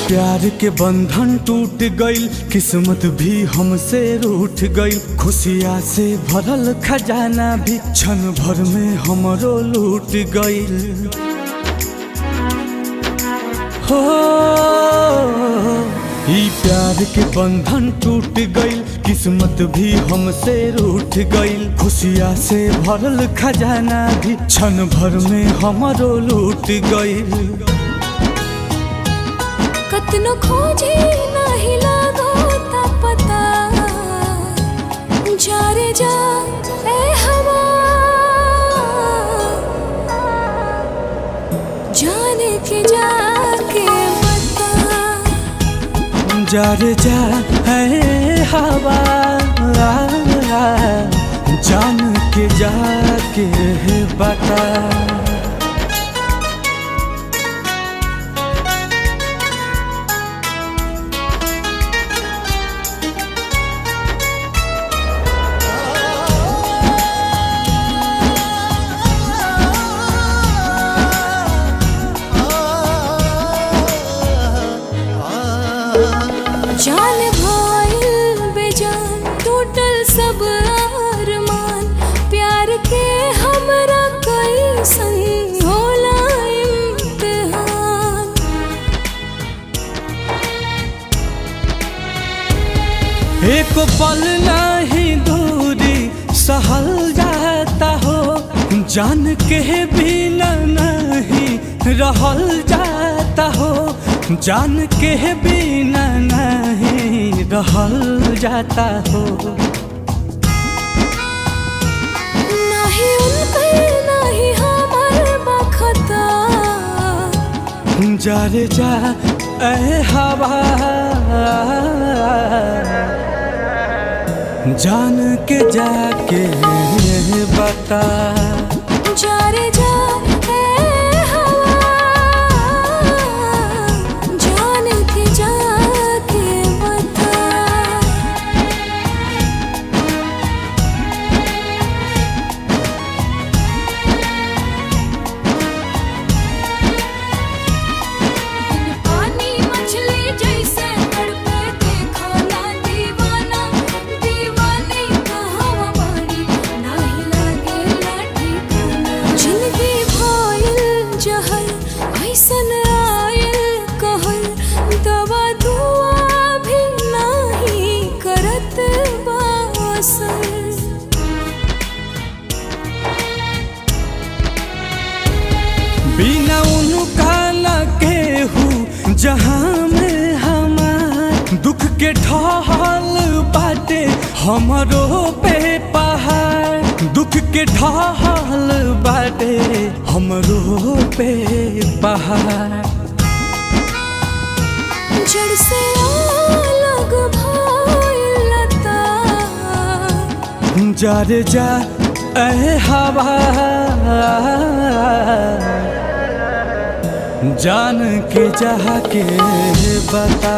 प्यार के बंधन टूट गइल, किस्मत भी हमसे रूठ गइल। खुशियाँ से भरल खजाना भी क्षण भर में हमरो लूट गइल। हो ई प्यार के बंधन टूट गइल, किस्मत भी हमसे रूठ गइल। खुशियाँ से भरल खजाना भी क्षण भर में हमरो लूट गइल। कतनो खोजे नाही लागो ता पता, जा रे जा ए हवा, जाने के जाके बता। जा रे जा ए हवा, जान के जाके बता। जान भइल बेजान, टूटल सब अरमान। प्यार के हमरा कैसन होला इम्तिहान। एक पल नहीं दूरी सहल जाता हो, जान के बिना नहीं रहल जाता हो। जान के बिना नहीं रहल जाता हो। नहीं उनके नहीं हमार बखता, जा रे जा ए हवा, जान के जाके बता। जा रे जा ए हवा, जान के जाके बता। पानी मछली जैसे तड़पे देखो ना दीवाना, दीवानी कहवा बाड़ी नाही लागे लाठी खाना। जिंदगी भइल जहर ऐसन आयल कहल, दवा दुआ भी नाही करत बा असर। बिना उनका न केहू जहाँ में हमार, दुख के ढाल बाटे हमरो पे पहाड़। दुख के ढाल बाटे हमरो पे पहाड़। जड़ से अलग भइल लता, जा रे जा ए हवा, जान के जाके बता।